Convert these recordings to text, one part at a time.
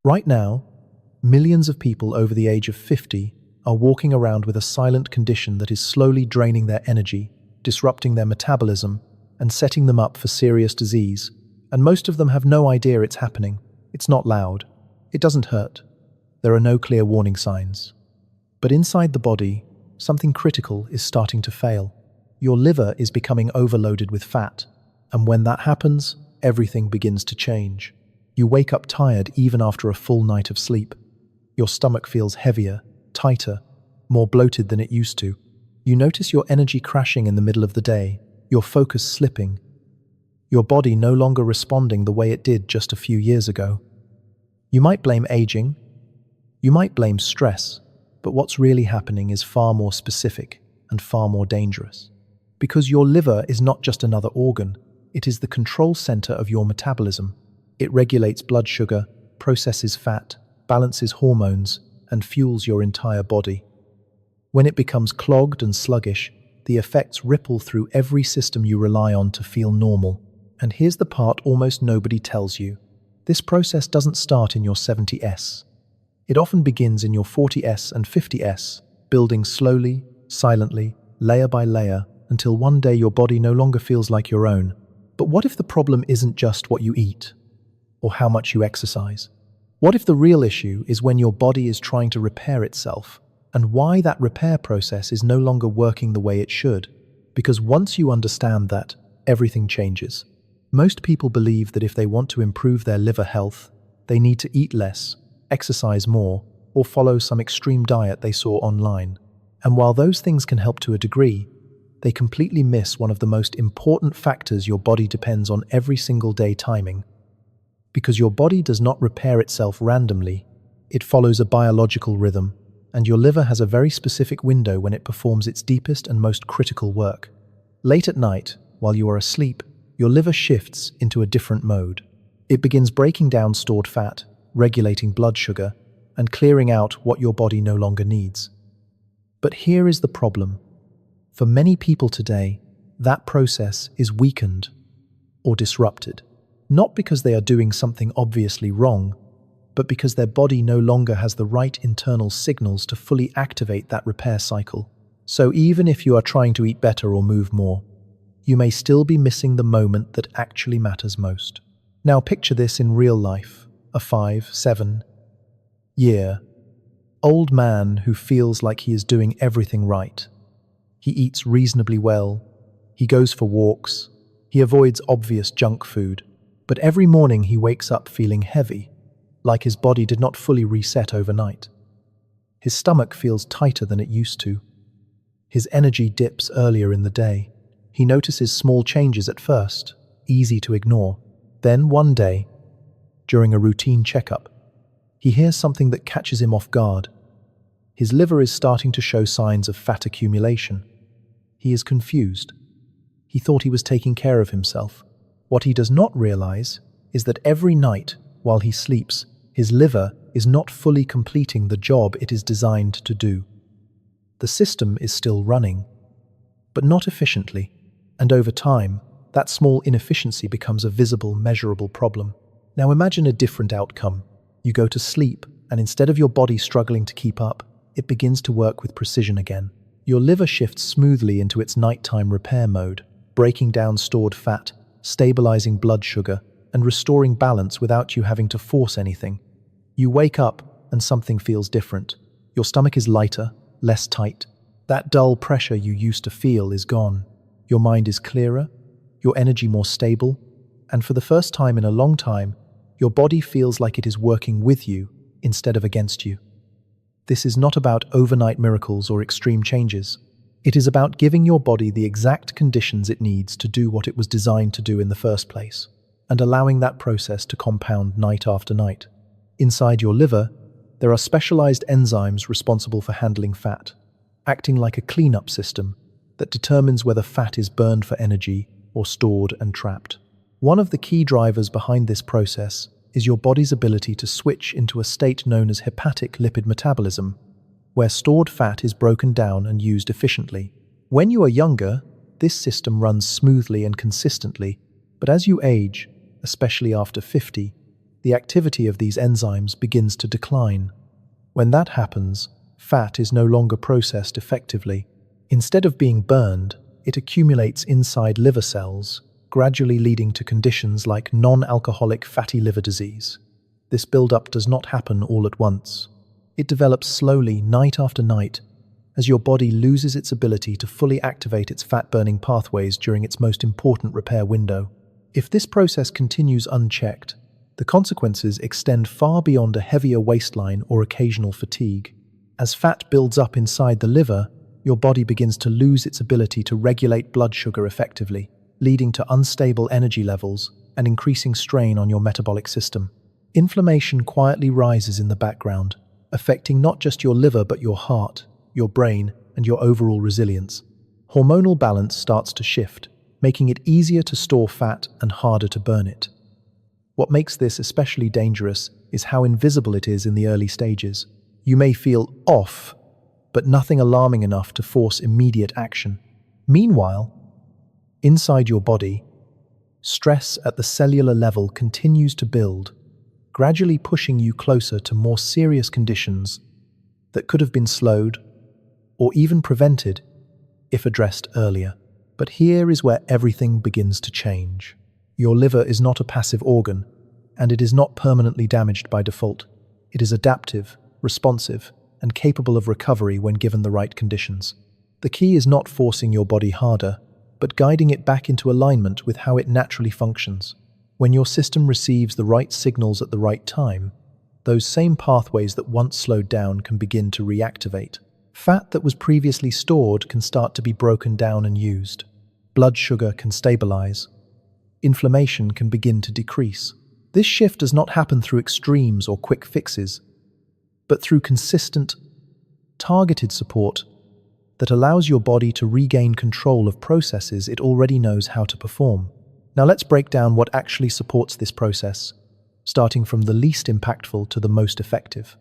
Right now, millions of people over the age of 50 are walking around with a silent condition that is slowly draining their energy, disrupting their metabolism, and setting them up for serious disease. And most of them have no idea it's happening. It's not loud. It doesn't hurt. There are no clear warning signs. But inside the body, something critical is starting to fail. Your liver is becoming overloaded with fat. And when that happens, everything begins to change. You wake up tired even after a full night of sleep. Your stomach feels heavier, tighter, more bloated than it used to. You notice your energy crashing in the middle of the day, your focus slipping, your body no longer responding the way it did just a few years ago. You might blame aging, you might blame stress, but what's really happening is far more specific and far more dangerous. Because your liver is not just another organ, it is the control center of your metabolism. It regulates blood sugar, processes fat, balances hormones, and fuels your entire body. When it becomes clogged and sluggish, the effects ripple through every system you rely on to feel normal. And here's the part almost nobody tells you. This process doesn't start in your 70s. It often begins in your 40s and 50s, building slowly, silently, layer by layer, until one day your body no longer feels like your own. But what if the problem isn't just what you eat, or how much you exercise? What if the real issue is when your body is trying to repair itself, and why that repair process is no longer working the way it should? Because once you understand that, everything changes. Most people believe that if they want to improve their liver health, they need to eat less, exercise more, or follow some extreme diet they saw online. And while those things can help to a degree, they completely miss one of the most important factors your body depends on every single day: timing. Because your body does not repair itself randomly, it follows a biological rhythm, and your liver has a very specific window when it performs its deepest and most critical work. Late at night, while you are asleep, your liver shifts into a different mode. It begins breaking down stored fat, regulating blood sugar, and clearing out what your body no longer needs. But here is the problem. For many people today, that process is weakened or disrupted. Not because they are doing something obviously wrong, but because their body no longer has the right internal signals to fully activate that repair cycle. So even if you are trying to eat better or move more, you may still be missing the moment that actually matters most. Now picture this in real life: a 5-7-year-old man who feels like he is doing everything right. He eats reasonably well, he goes for walks, he avoids obvious junk food, but every morning he wakes up feeling heavy, like his body did not fully reset overnight. His stomach feels tighter than it used to. His energy dips earlier in the day. He notices small changes at first, easy to ignore. Then one day, during a routine checkup, he hears something that catches him off guard. His liver is starting to show signs of fat accumulation. He is confused. He thought he was taking care of himself. What he does not realize is that every night, while he sleeps, his liver is not fully completing the job it is designed to do. The system is still running, but not efficiently, and over time, that small inefficiency becomes a visible, measurable problem. Now imagine a different outcome. You go to sleep, and instead of your body struggling to keep up, it begins to work with precision again. Your liver shifts smoothly into its nighttime repair mode, breaking down stored fat, stabilizing blood sugar, and restoring balance without you having to force anything. You wake up and something feels different. Your stomach is lighter, less tight. That dull pressure you used to feel is gone. Your mind is clearer, your energy more stable, and for the first time in a long time, your body feels like it is working with you instead of against you. This is not about overnight miracles or extreme changes. It is about giving your body the exact conditions it needs to do what it was designed to do in the first place, and allowing that process to compound night after night. Inside your liver, there are specialized enzymes responsible for handling fat, acting like a cleanup system that determines whether fat is burned for energy or stored and trapped. One of the key drivers behind this process is your body's ability to switch into a state known as hepatic lipid metabolism, where stored fat is broken down and used efficiently. When you are younger, this system runs smoothly and consistently, but as you age, especially after 50, the activity of these enzymes begins to decline. When that happens, fat is no longer processed effectively. Instead of being burned, it accumulates inside liver cells, gradually leading to conditions like non-alcoholic fatty liver disease. This buildup does not happen all at once. It develops slowly, night after night, as your body loses its ability to fully activate its fat-burning pathways during its most important repair window. If this process continues unchecked, the consequences extend far beyond a heavier waistline or occasional fatigue. As fat builds up inside the liver, your body begins to lose its ability to regulate blood sugar effectively, leading to unstable energy levels and increasing strain on your metabolic system. Inflammation quietly rises in the background, affecting not just your liver but your heart, your brain, and your overall resilience. Hormonal balance starts to shift, making it easier to store fat and harder to burn it. What makes this especially dangerous is how invisible it is in the early stages. You may feel off, but nothing alarming enough to force immediate action. Meanwhile, inside your body, stress at the cellular level continues to build, gradually pushing you closer to more serious conditions that could have been slowed or even prevented if addressed earlier. But here is where everything begins to change. Your liver is not a passive organ, and it is not permanently damaged by default. It is adaptive, responsive, and capable of recovery when given the right conditions. The key is not forcing your body harder, but guiding it back into alignment with how it naturally functions. When your system receives the right signals at the right time, those same pathways that once slowed down can begin to reactivate. Fat that was previously stored can start to be broken down and used. Blood sugar can stabilize. Inflammation can begin to decrease. This shift does not happen through extremes or quick fixes, but through consistent, targeted support that allows your body to regain control of processes it already knows how to perform. Now let's break down what actually supports this process, starting from the least impactful to the most effective,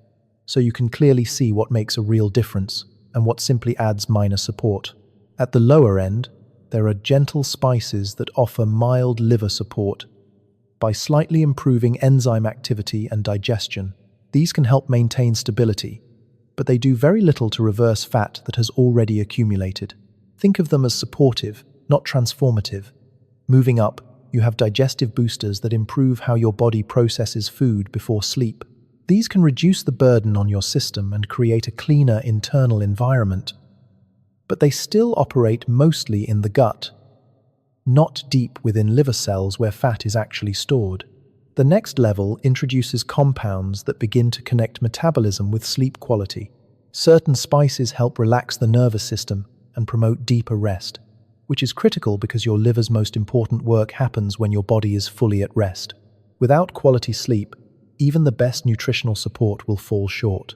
so you can clearly see what makes a real difference and what simply adds minor support. At the lower end, there are gentle spices that offer mild liver support by slightly improving enzyme activity and digestion. These can help maintain stability, but they do very little to reverse fat that has already accumulated. Think of them as supportive, not transformative. Moving up, you have digestive boosters that improve how your body processes food before sleep. These can reduce the burden on your system and create a cleaner internal environment. But they still operate mostly in the gut, not deep within liver cells where fat is actually stored. The next level introduces compounds that begin to connect metabolism with sleep quality. Certain spices help relax the nervous system and promote deeper rest, which is critical because your liver's most important work happens when your body is fully at rest. Without quality sleep, even the best nutritional support will fall short.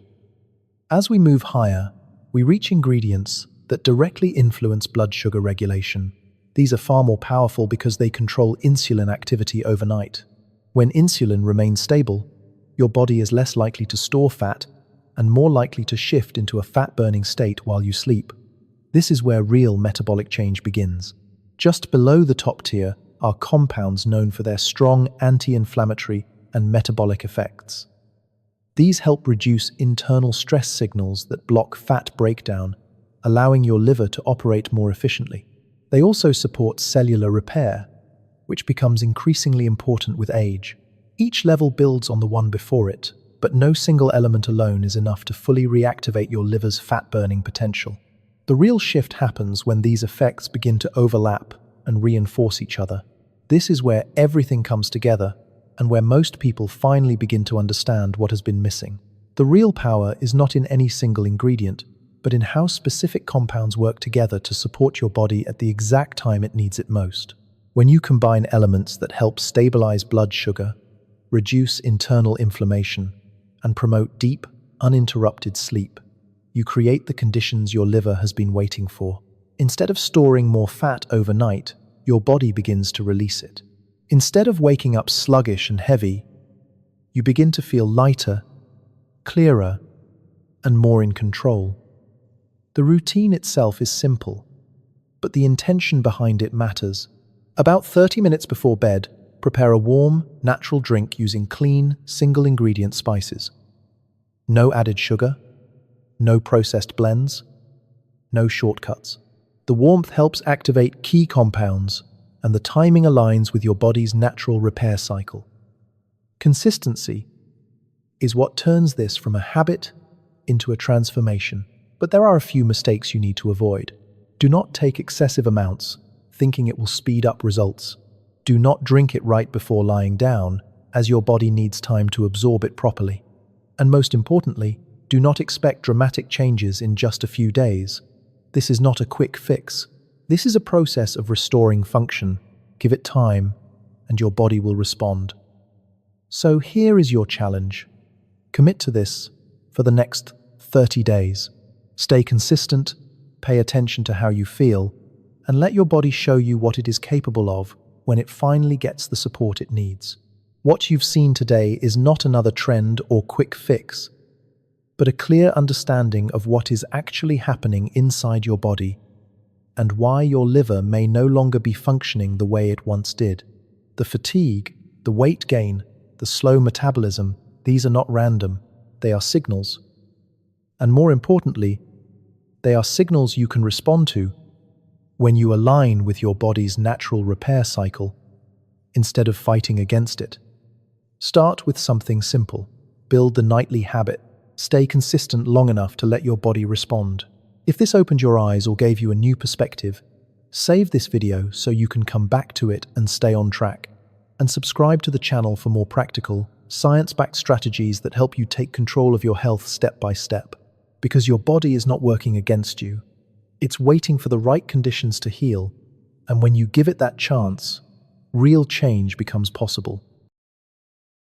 As we move higher, we reach ingredients that directly influence blood sugar regulation. These are far more powerful because they control insulin activity overnight. When insulin remains stable, your body is less likely to store fat and more likely to shift into a fat-burning state while you sleep. This is where real metabolic change begins. Just below the top tier are compounds known for their strong anti-inflammatory and metabolic effects. These help reduce internal stress signals that block fat breakdown, allowing your liver to operate more efficiently. They also support cellular repair, which becomes increasingly important with age. Each level builds on the one before it, but no single element alone is enough to fully reactivate your liver's fat-burning potential. The real shift happens when these effects begin to overlap and reinforce each other. This is where everything comes together and where most people finally begin to understand what has been missing. The real power is not in any single ingredient, but in how specific compounds work together to support your body at the exact time it needs it most. When you combine elements that help stabilize blood sugar, reduce internal inflammation, and promote deep, uninterrupted sleep, you create the conditions your liver has been waiting for. Instead of storing more fat overnight, your body begins to release it. Instead of waking up sluggish and heavy, you begin to feel lighter, clearer, and more in control. The routine itself is simple, but the intention behind it matters. About 30 minutes before bed, prepare a warm, natural drink using clean, single-ingredient spices. No added sugar, no processed blends, no shortcuts. The warmth helps activate key compounds, and the timing aligns with your body's natural repair cycle. Consistency is what turns this from a habit into a transformation. But there are a few mistakes you need to avoid. Do not take excessive amounts, thinking it will speed up results. Do not drink it right before lying down, as your body needs time to absorb it properly. And most importantly, do not expect dramatic changes in just a few days. This is not a quick fix. This is a process of restoring function. Give it time, and your body will respond. So here is your challenge. Commit to this for the next 30 days. Stay consistent, pay attention to how you feel, and let your body show you what it is capable of when it finally gets the support it needs. What you've seen today is not another trend or quick fix, but a clear understanding of what is actually happening inside your body and why your liver may no longer be functioning the way it once did. The fatigue, the weight gain, the slow metabolism, these are not random, they are signals. And more importantly, they are signals you can respond to when you align with your body's natural repair cycle instead of fighting against it. Start with something simple. Build the nightly habit. Stay consistent long enough to let your body respond. If this opened your eyes or gave you a new perspective, save this video so you can come back to it and stay on track. And subscribe to the channel for more practical, science-backed strategies that help you take control of your health step by step. Because your body is not working against you. It's waiting for the right conditions to heal, and when you give it that chance, real change becomes possible.